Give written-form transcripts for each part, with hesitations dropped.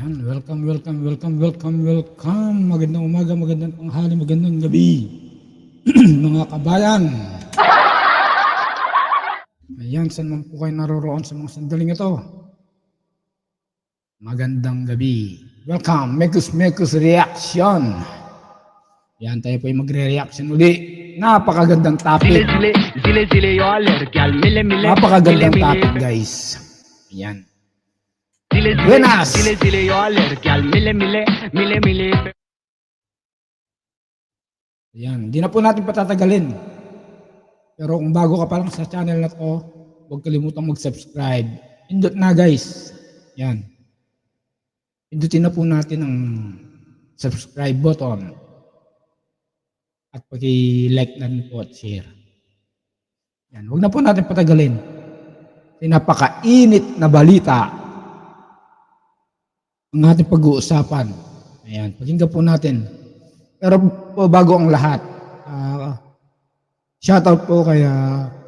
Yan, welcome. Magandang umaga, magandang tanghali, magandang gabi. Mga kabayan. Ayan, saan man po kayo naroroon sa mga sandaling ito. Magandang gabi. Welcome, Mekus Reaction. Yan, tayo po yung magre-reaction uli. Napakagandang topic. Napakagandang topic, guys. Ayan. Buenas! Ayan, hindi na po natin patatagalin. Pero kung bago ka pa lang sa channel na to, huwag kalimutang mag-subscribe. Pindot na, guys. Ayan. Pindutin na po natin ang subscribe button. At paki-like na rin po at share. Ayan, huwag na po natin patagalin. Napakainit na balita ang ating pag-uusapan. Ayan, pakinggan po natin. Pero po bago ang lahat, shoutout po kay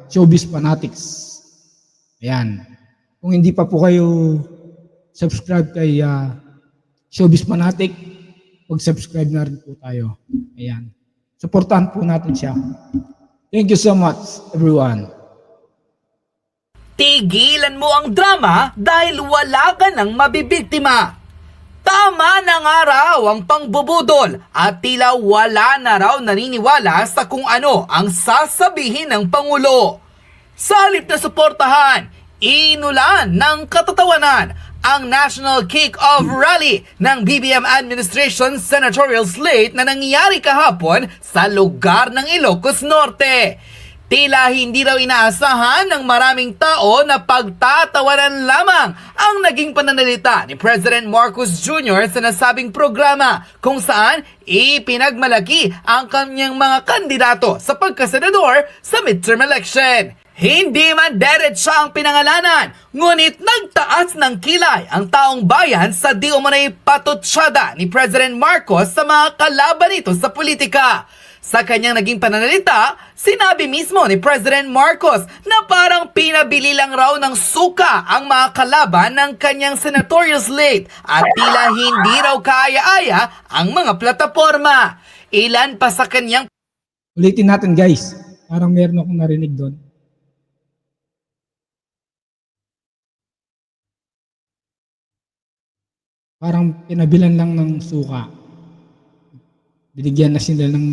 Showbiz Fanatics. Ayan, kung hindi pa po kayo subscribe kay Showbiz Fanatic, mag-subscribe na rin po tayo. Ayan, supportahan po natin siya. Thank you so much, everyone. Tigilan mo ang drama dahil wala ka ng mabibiktima. Tama na nga raw ang pangbubudol at tila wala na raw naniniwala sa kung ano ang sasabihin ng Pangulo. Sa halip na suportahan, inulan ng katatawanan ang National Kick-Off Rally ng BBM Administration Senatorial Slate na nangyari kahapon sa lugar ng Ilocos Norte. Tila hindi raw inaasahan ng maraming tao na pagtatawanan lamang ang naging pananalita ni President Marcos Jr. sa nasabing programa kung saan ipinagmalaki ang kanyang mga kandidato sa pagkasenador sa midterm election. Hindi man diretsa ang pinangalanan, ngunit nagtaas ng kilay ang taong bayan sa di umunay patutsyada ni President Marcos sa mga kalaban nito sa politika. Sa kanyang naging pananalita, sinabi mismo ni President Marcos na parang pinabili lang raw ng suka ang mga kalaban ng kanyang senatorial slate at tila hindi raw kaaya-aya ang mga plataforma. Ilan pa sa kanyang... Ulitin natin, guys. Parang meron akong narinig doon. Parang pinabilan lang ng suka. Binigyan na sila ng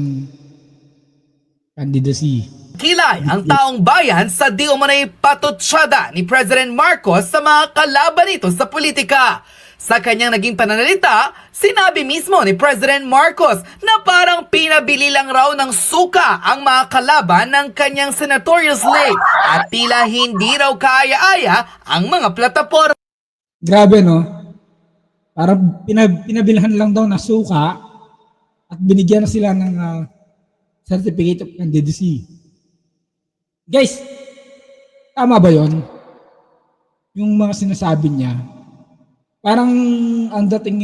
candidacy. Kilay ang taong bayan sa di umunay patutsyada ni President Marcos sa mga kalaban nito sa politika. Sa kanyang naging pananalita, sinabi mismo ni President Marcos na parang pinabili lang raw ng suka ang mga kalaban ng kanyang senatorial slate at tila hindi raw kaaya-aya ang mga plataforma. Grabe, no? Parang pinabilhan lang daw na suka at binigyan na sila ng certificate of candidacy. Guys, tama ba yon? Yung mga sinasabi niya, parang ang dating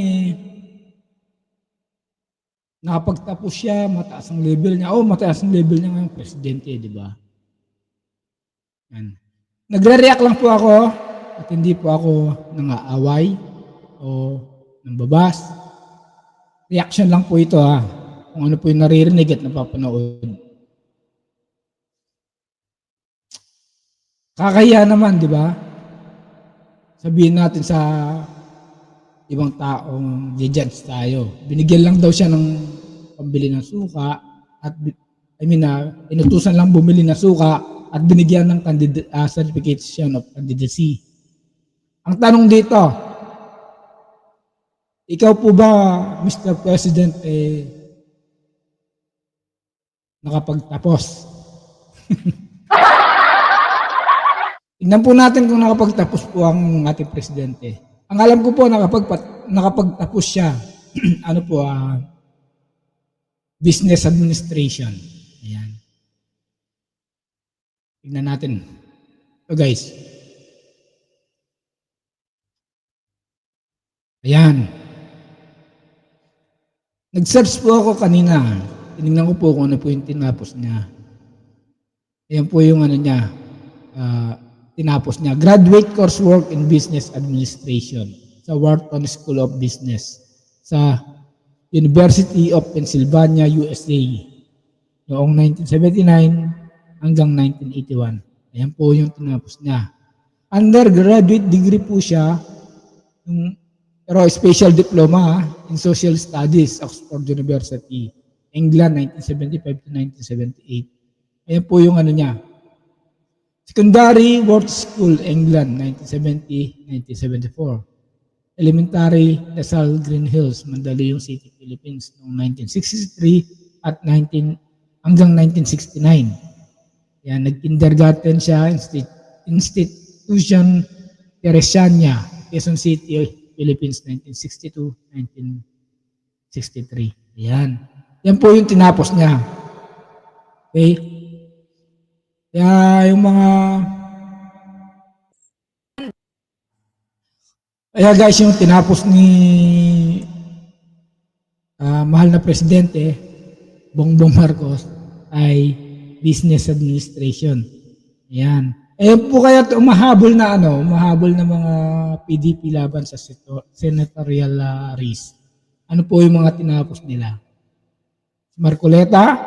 nakapagtapos siya, mataas ang level niya. Mataas ang level niya ngayong presidente, di ba? Yan. Nagre-react lang po ako at hindi po ako nangaaway o nambabas. Reaction lang po ito kung ano po yung naririnig at napapanood. Kakahiya naman, di ba? Sabihin natin sa ibang taong judge tayo. Binigyan lang daw siya ng pambili ng suka at inutusan lang bumili ng suka at binigyan ng certification of candidacy. Ang tanong dito, ikaw po ba, Mr. President, nakapagtapos? Tingnan po natin kung nakapagtapos po ang ating presidente. Ang alam ko po, nakapagtapos siya. Business administration. Ayan. Tingnan natin. So guys. Ayan. Nag-search po ako kanina. Tinignan ko po kung ano po yung tinapos niya. Ayan po yung tinapos niya. Graduate coursework in Business Administration sa Wharton School of Business sa University of Pennsylvania, USA noong 1979 hanggang 1981. Ayan po yung tinapos niya. Undergraduate degree po siya, pero special diploma in Social Studies, Oxford University, England, 1975 to 1978. Ayan po yung ano niya. Secondary World School, England, 1970-1974. Elementary, Lasal Green Hills, Mandaluyong City, Philippines, noong 1963 at hanggang 1969. Yan, nag-kindergarten siya, Institution Teresiana, Quezon City, Philippines, 1962-1963. Yan. Yan po yung tinapos niya. Okay? Kaya yung mga... Kaya guys, yung tinapos ni mahal na presidente, Bongbong Marcos, ay business administration. Ayan. Eh po kaya umahabol na mga PDP laban sa senatorial race. Ano po yung mga tinapos nila? Marcoleta,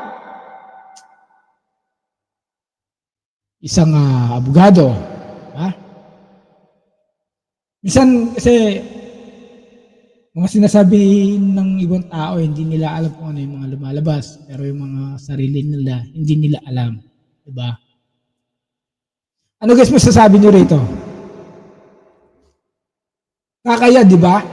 isang abogado. Minsan kasi mga sinasabi ng ibang tao, hindi nila alam kung ano yung mga lumalabas. Pero yung mga sarili nila, hindi nila alam. Diba? Ano guys masasabi nyo rito? Kakaya, di ba?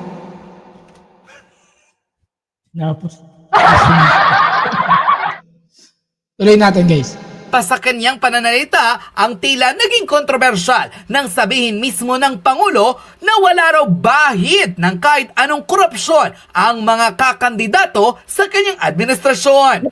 Tuloy natin guys. Pa sa kanyang pananalita, ang tila naging kontrobersyal nang sabihin mismo ng Pangulo na wala raw bahid ng kahit anong korupsyon ang mga kakandidato sa kanyang administrasyon.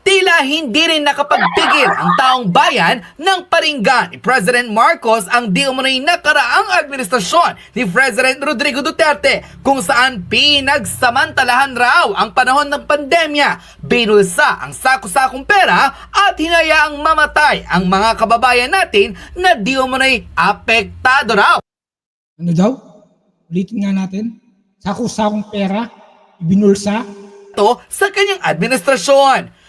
Tila hindi rin nakapagpigil ang taong bayan ng paringgan ni President Marcos ang di umano'y nakaraang administrasyon ni President Rodrigo Duterte kung saan pinagsamantalahan raw ang panahon ng pandemya, binulsa ang sako-sakong pera at hinayaang mamatay ang mga kababayan natin na di umano'y apektado raw. Ano daw? Ulitin nga natin. Sako-sakong pera, binulsa. Ito sa kanyang administrasyon.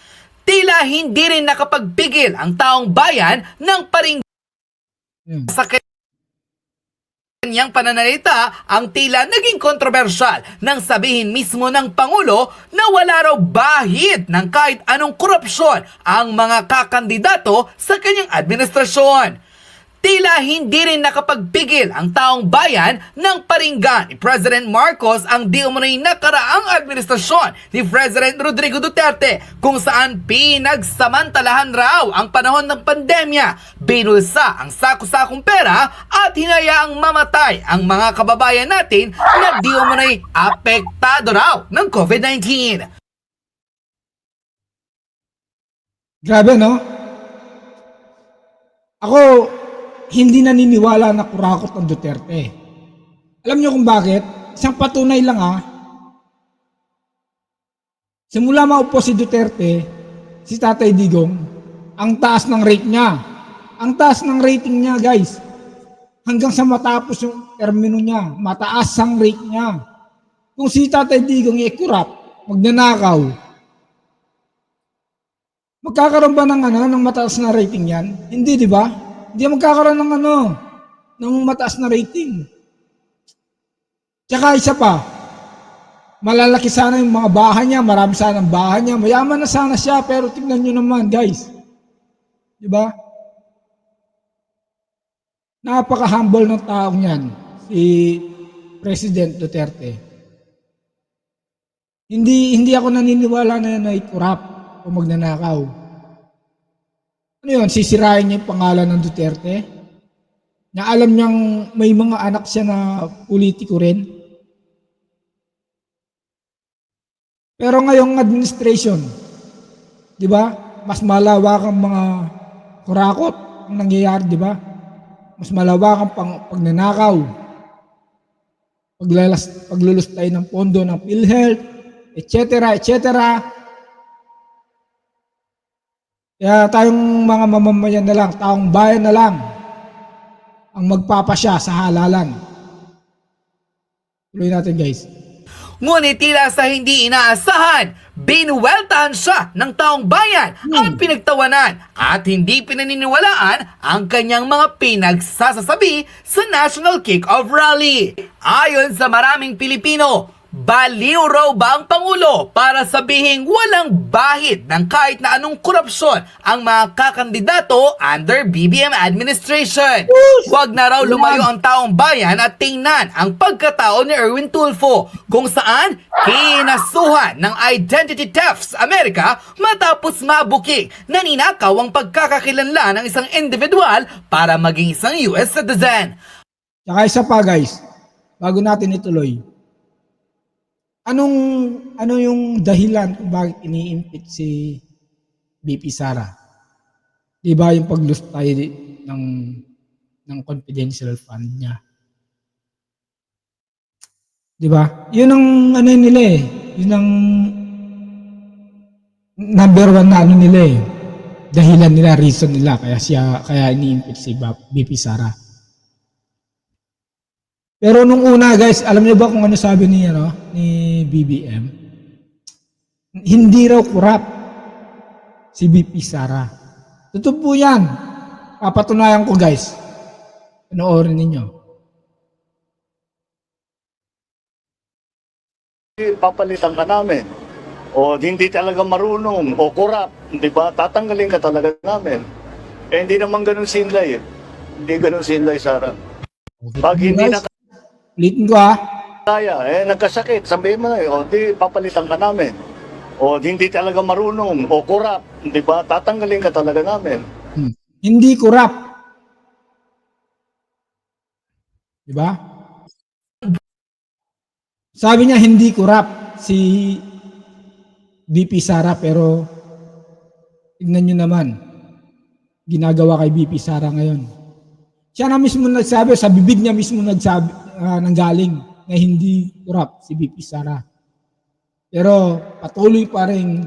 Tila hindi rin nakapagpigil ang taong bayan ng paringgan sa kanyang pananalita, ang tila naging kontrobersyal nang sabihin mismo ng Pangulo na wala raw bahid ng kahit anong korupsyon ang mga kakandidato sa kanyang administrasyon. Tila hindi rin nakapagpigil ang taong bayan ng paringgan ni President Marcos ang di umano'y nakaraang administrasyon ni President Rodrigo Duterte kung saan pinagsamantalahan raw ang panahon ng pandemya, binulsa ang sako-sakong pera at hinayaang mamatay ang mga kababayan natin na di umano'y apektado raw ng COVID-19. Grabe, no? Ako, hindi naniniwala na kurakot ng Duterte. Alam niyo kung bakit? Isang patunay lang Simula maupo si Duterte, si Tatay Digong, ang taas ng rate niya. Ang taas ng rating niya, guys. Hanggang sa matapos yung termino niya, mataas ang rate niya. Kung si Tatay Digong kurap, magnanakaw, magkakaroon ba ng mataas na rating yan? Hindi, di ba? Hindi magkakaroon ng mataas na rating. Tsaka isa pa, malalaki sana yung mga bahay niya, marami sana ang bahay niya, mayaman na sana siya, pero tingnan nyo naman guys. Di ba? Napaka-humble ng taong yan, si President Duterte. Hindi ako naniniwala na nai-corrupt o magnanakaw. Ano yun? Sisirain niya yung pangalan ng Duterte? Na alam niyang may mga anak siya na politiko rin? Pero ngayong administration, di ba? Mas malawak ang mga kurakot ang nangyayari, di ba? Mas malawak ang pagnanakaw, paglulustay ng pondo ng PhilHealth, etc. Kaya tayong mga mamamayan na lang, taong bayan na lang ang magpapasya sa halalan. Tuloy natin guys. Ngunit tila sa hindi inaasahan, binuweltahan siya ng taong bayan at pinagtawanan at hindi pinaniniwalaan ang kanyang mga pinagsasasabi sa National Kick-Off Rally. Ayon sa maraming Pilipino, baliw raw ba ang Pangulo para sabihing walang bahid ng kahit na anong korupsyon ang mga kakandidato under BBM administration? Huwag na raw lumayo ang taong bayan at tingnan ang pagkatao ni Erwin Tulfo kung saan kinasuhan ng identity theft sa Amerika matapos mabukik na ninakaw ang pagkakakilanlan ng isang individual para maging isang US citizen. Tsaka isa pa guys, bago natin ituloy. Ano yung dahilan kung bakit ini-impeach si BP Sara? Di ba yung pag-lose tayo ng confidential fund niya? Di ba? Yun ang ano nila eh. Yun ang number one na ano nila eh. Dahilan nila, reason nila kaya ini-impeach si BP Sara. Pero nung una guys, alam niyo ba kung ano sabi ni BBM? Hindi raw kurap si BP Sara. Totoo po yan. Papatunayan ko guys. Panoorin ninyo. Papalitan ka namin. O hindi talaga marunong o kurap, di ba? Tatanggalin ka talaga namin. Eh hindi naman ganun sinlay eh. Hindi ganun sinlay, Sara. Pag hindi na Ulitin ko ha. kaya, nagkasakit, sabihin mo na, o di papalitan ka namin. O hindi talaga marunong o kurap, di ba? Tatanggalin ka talaga namin. Hindi kurap. Di ba? Sabi niya hindi kurap si BP Sara, pero tignan niyo naman ginagawa kay BP Sara ngayon. Siya na mismo nagsabi, sa bibig niya mismo nagsabi, nanggaling na hindi kurap si BP Sara. Pero patuloy pa rin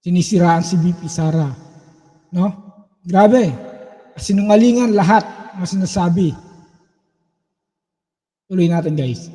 sinisiraan si BP Sara. No? Grabe. Sinungalingan lahat ng sinasabi. Tuloy natin guys.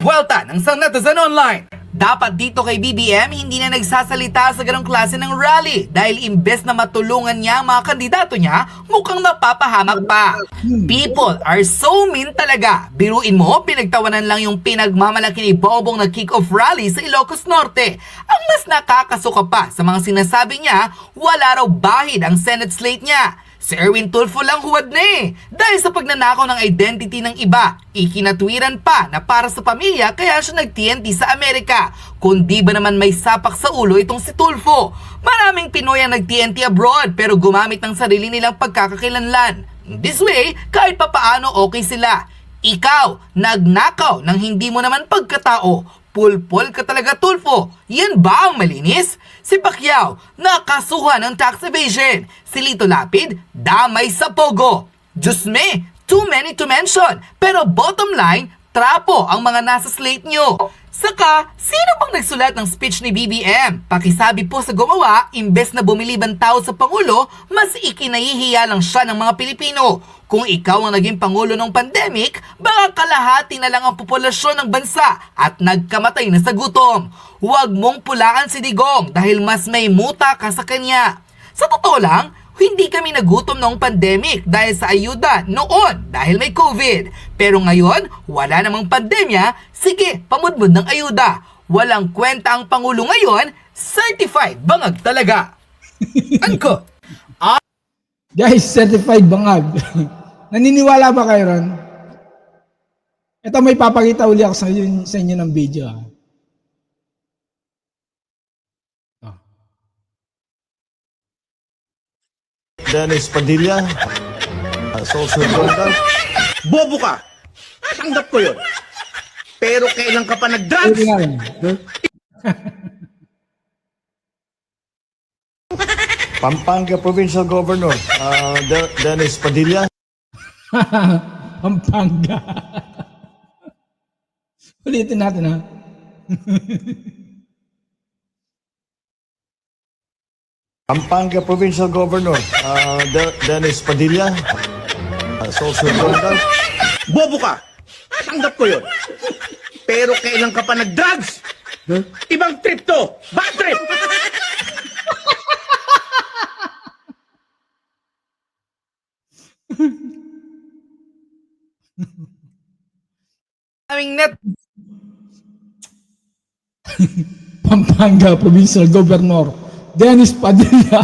Vuelta ng isang netizen online. Dapat dito kay BBM hindi na nagsasalita sa ganong klase ng rally dahil imbes na matulungan niya ang mga kandidato niya, mukhang napapahamak pa. People are so mean talaga. Biruin mo, pinagtawanan lang yung pinagmamalaki ni Bobong na kick-off rally sa Ilocos Norte. Ang mas nakakasuka pa sa mga sinasabi niya, wala raw bahid ang Senate slate niya. Si Erwin Tulfo lang huwad na eh. Dahil sa pagnanakaw ng identity ng iba, ikinatwiran pa na para sa pamilya kaya siya nag-TNT sa Amerika. Kundi ba naman may sapak sa ulo itong si Tulfo? Maraming Pinoy ang nag-TNT abroad pero gumamit ng sarili nilang pagkakakilanlan. This way, kahit papaano okay sila. Ikaw, nagnakaw ng hindi mo naman pagkatao. Pulpol ka talaga, Tulfo. Yan ba ang malinis? Si Pacquiao, nakasuhan ng tax evasion. Si Lito Lapid, damay sa pogo. Diyos me, too many to mention. Pero bottom line, trapo ang mga nasa slate nyo. Saka, sino bang nagsulat ng speech ni BBM? Pakisabi po sa gumawa, imbes na bumilibang tao sa Pangulo, mas ikinahihiya lang siya ng mga Pilipino. Kung ikaw ang naging Pangulo ng pandemic, baka kalahati na lang ang populasyon ng bansa at nagkamatay na sa gutom. Huwag mong pulaan si Digong dahil mas may muta ka sa kanya. Sa totoo lang, hindi kami nagutom noong pandemic dahil sa ayuda noon dahil may COVID. Pero ngayon, wala namang pandemya, sige, pamudmud ng ayuda. Walang kwenta ang Pangulo ngayon, certified bangag talaga. Anko? Guys, certified bangag. Naniniwala ba kayo ron? Ito may papakita uli ako sa inyo ng video. Dennis Padilla, social conduct. Bobo ka! Tanggap ko yun. Pero kailan ka pa nag-drugs? Ito nga rin. Pampanga Provincial Governor, Dennis Padilla. Pampanga. Ulitin natin ha. Pampanga Provincial Governor, Dennis Padilla, social conduct. Bobo ka! Tanggap ko yun. Pero kailan ka pa nag-drugs? Ibang trip to. Bad trip. Aming net Pampanga Provincial Governor Dennis Padilla.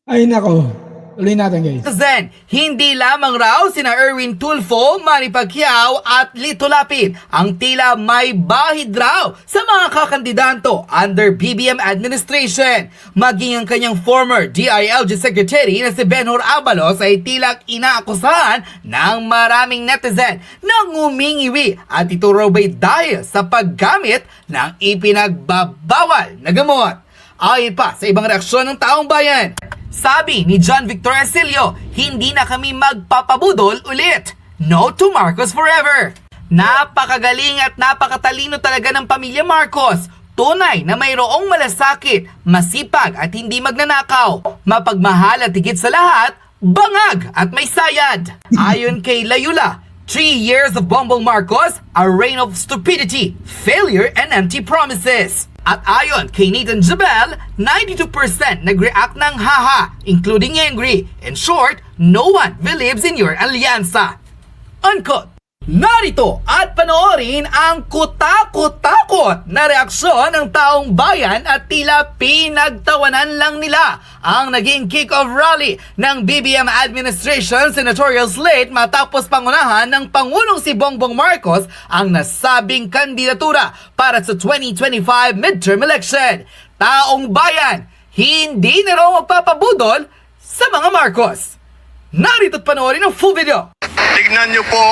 Ay nako. Tuloy natin guys. Zen, hindi lamang raw sina Erwin Tulfo, Manny Pacquiao at Lito Lapid ang tila may bahid raw sa mga kakandidato under BBM administration. Maging ang kanyang former DILG Secretary na si Benhur Abalos ay tila inaakusahan ng maraming netizen na ngumingiwi at ito raw ba'y dahil sa paggamit ng ipinagbabawal na gamot. Ayon pa sa ibang reaksyon ng taong bayan, sabi ni John Victor Asilio, hindi na kami magpapabudol ulit. No to Marcos forever. Napakagaling at napakatalino talaga ng pamilya Marcos. Tunay na mayroong malasakit, masipag at hindi magnanakaw. Mapagmahal at higit sa lahat, bangag at may sayad. Ayon kay Layula, 3 years of Bongbong Marcos, a reign of stupidity, failure and empty promises. At ayon kay Nathan Jabel, 92% nag-react ng haha, including angry. In short, no one believes in your alyansa. Unquote. Narito at panoorin ang kutakot-takot na reaksyon ng taong bayan at tila pinagtawanan lang nila ang naging kick-off rally ng BBM administration senatorial slate matapos pangunahan ng Pangulong si Bongbong Marcos ang nasabing kandidatura para sa 2025 midterm election. Taong bayan, hindi na raw magpapabudol sa mga Marcos. Narito at panoorin ang full video. Tignan niyo po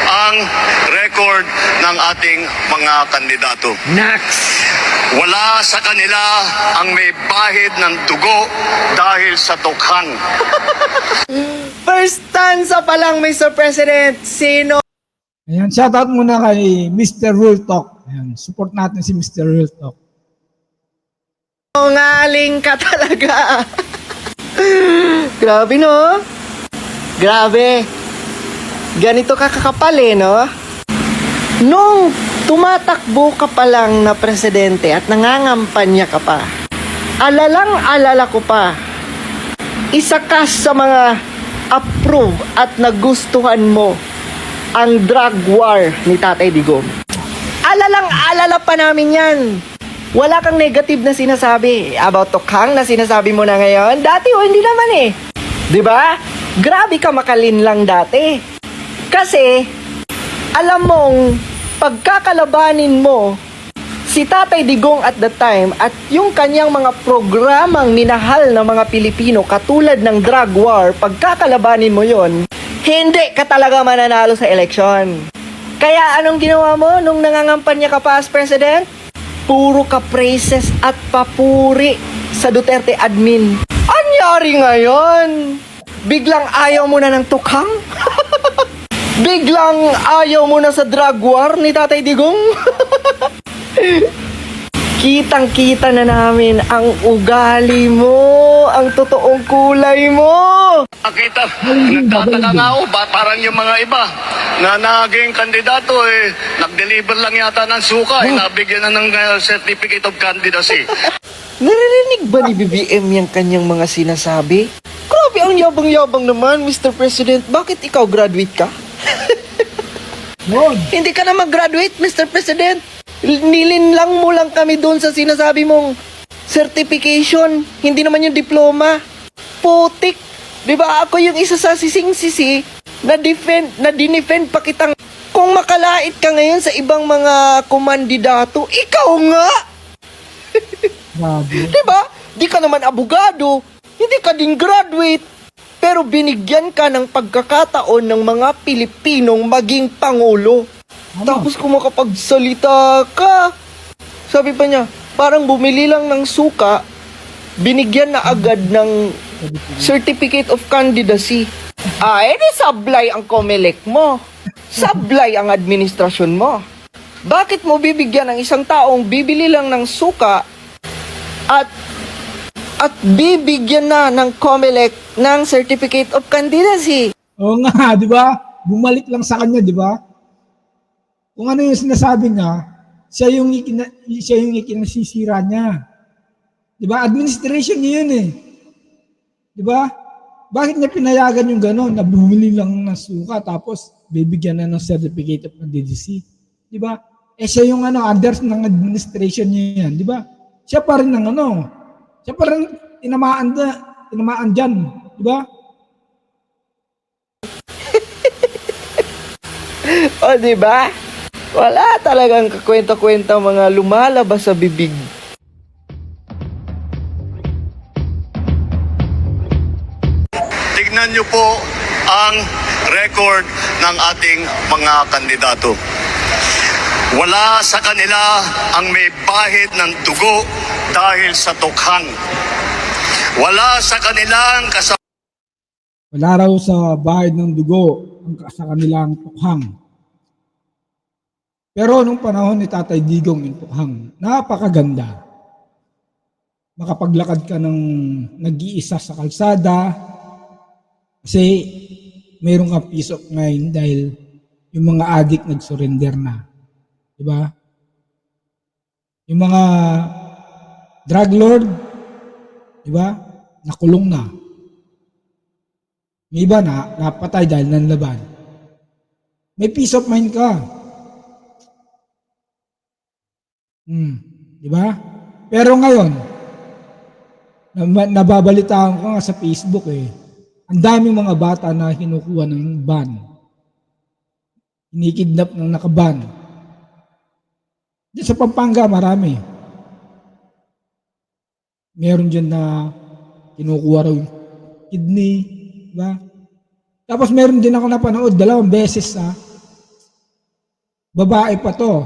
ang record ng ating mga kandidato. Next. Wala sa kanila ang may bahid ng dugo dahil sa tukhang. First stanza pa lang, Mr. President. Sino Ayan, shoutout muna kay Mr. Real Talk. Ayan, support natin si Mr. Real Talk. ngaling ka talaga? Grabe, no? Grabe. Ganito ka kakapal, no? Nung tumatakbo ka pa lang na presidente at nangangampanya ka pa, alalang-alala ko pa, isa ka sa mga approve at nagustuhan mo ang drug war ni Tatay Digong. Alalang-alala pa namin yan. Wala kang negative na sinasabi about tukhang na sinasabi mo na ngayon. Dati hindi naman eh. 'Di ba? Grabe ka makalin lang dati. Kasi alam mong pagkakalabanin mo si Tatay Digong at the time at yung kanyang mga programang minahal ng mga Pilipino katulad ng drug war, pagkakalabanin mo yon, hindi ka talaga mananalo sa eleksyon. Kaya anong ginawa mo nung nangangampanya ka pa as president? Puro ka praises at papuri sa Duterte admin. Anyari ngayon? Biglang ayaw mo na ng tukhang? Biglang ayaw mo na sa drug war ni Tatay Digong? Kitang-kita na namin ang ugali mo, ang totoong kulay mo. Nakita, nagtataka nga ako, parang yung mga iba na naging kandidato nag-deliver lang yata ng suka, nabigyan na ng certificate of candidacy. Naririnig ba ni BBM yung kanyang mga sinasabi? Grabe, ang yabang-yabang naman, Mr. President. Bakit ikaw graduate ka? Hindi ka na mag-graduate, Mr. President. Nilinlang mo lang kami doon sa sinasabi mong certification. Hindi naman yung diploma. Putik. Diba ako yung isa sa sising-sisi na dinefend pa kitang kung makalait ka ngayon sa ibang mga kumandidato, ikaw nga. Grabe. Diba? Di ka naman abogado. Hindi ka din graduate. Pero binigyan ka ng pagkakataon ng mga Pilipinong maging Pangulo. Tapos kung makapagsalita ka, sabi pa niya, parang bumili lang ng suka, binigyan na agad ng certificate of candidacy. Edi sablay ang COMELEC mo. Sablay ang administrasyon mo. Bakit mo bibigyan ng isang taong bibili lang ng suka at bibigyan na ng COMELEC ng certificate of candidacy? Oo nga, di ba? Bumalik lang sa kanya, di ba? Kung ano yung sinasabi niya, siya yung ikinasisira niya. Di ba? Administration niya yun eh. Di ba? Bakit niya pinayagan yung gano'n na bumili lang ng suka tapos bibigyan na ng certificate of candidacy? Di ba? Siya yung under ng administration niya yan. Di ba? Siya pa rin siya pa rin tinamaan dyan. Di ba? O, di ba? Wala talagang kakwenta-kwenta mga lumalabas sa bibig. Tignan niyo po ang record ng ating mga kandidato. Wala sa kanila ang may bahid ng dugo dahil sa tukhang. Wala sa kanilang Wala raw sa bahid ng dugo sa kanilang tukhang. Pero nung panahon ni Tatay Digong yung tukhang, napakaganda. Makapaglakad ka ng nag-iisa sa kalsada kasi mayroong ka peace of mind dahil yung mga addict nag-surrender na. Diba? Yung mga drug lord, diba? Nakulong na. May iba na, napatay dahil nanlaban. May peace of mind ka. Diba? Pero ngayon, nababalitaan ko nga sa Facebook ang daming mga bata na kinukuha ng ban. Inikidnap ng nakaban. Diyan sa Pampanga, marami. Meron dyan na kinukuha raw yung kidney. Diba? Tapos meron din ako napanood 2 beses babae pa to.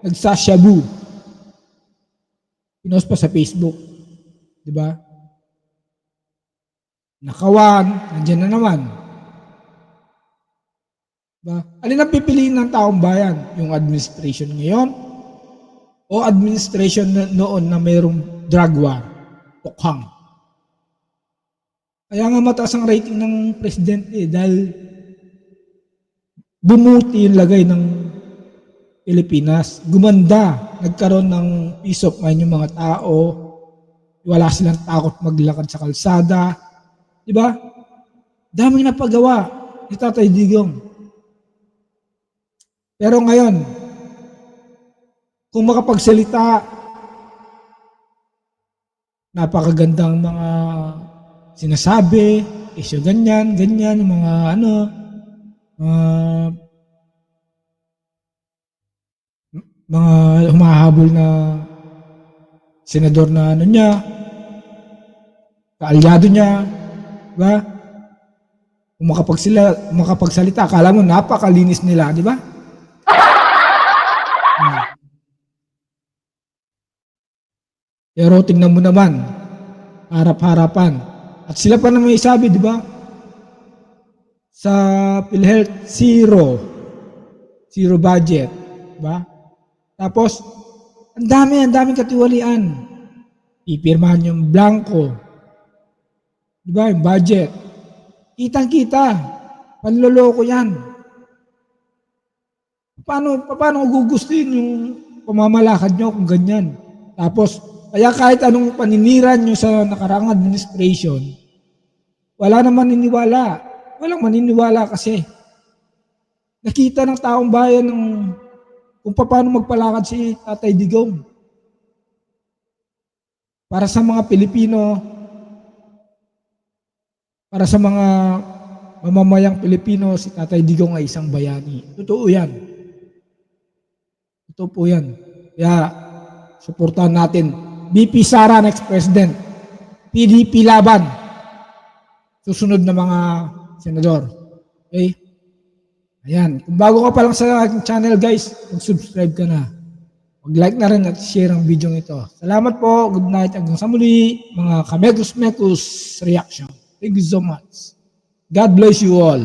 Nagsashabu. Pinost pa sa Facebook. Diba? Nakawan, nandiyan na naman. Diba? Alin ang pipiliin ng taong bayan? Yung administration ngayon? O administration noon na mayroong drug war? Tukhang. Kaya nga mataas ang rating ng presidente dahil bumuti yung lagay ng Pilipinas. Gumanda. Nagkaroon ng peace of mind yung mga tao. Wala silang takot maglakad sa kalsada. Diba? Daming napagawa ni Tatay Digong. Pero ngayon, kung makapagsalita, napakagandang mga sinasabi, isyo ganyan, yung mga mga humahabol na senador na niya, kaalyado niya, diba? Kung makapagsalita, akala mo napakalinis nila, di ba? Pero tingnan mo naman, harap-harapan. At sila pa naman may sabi, di ba? Sa PhilHealth, zero budget, di ba? Tapos, ang daming katiwalian. Ipirmahan yung blanco. Di ba? Yung budget. Kitang-kita. Panloloko yan. Paano gugustuhin yung pamamalakad nyo kung ganyan? Tapos, kaya kahit anong paniniran nyo sa nakaraang administration, wala naman maniniwala. Walang maniniwala kasi. Nakita ng taong bayan kung paano magpalakad si Tatay Digong. Para sa mga Pilipino, para sa mga mamamayang Pilipino, si Tatay Digong ay isang bayani. Totoo yan. Totoo po yan. Kaya, suportahan natin. BP Sara, next president. PDP laban. Susunod na mga senador. Okay? Ayan. Kung bago ka pa lang sa aking channel, guys, mag-subscribe ka na. Mag-like na rin at share ang video ito. Salamat po. Good night. Hanggang sa muli, mga Kamekus Mekus reaction. Thank you so much. God bless you all.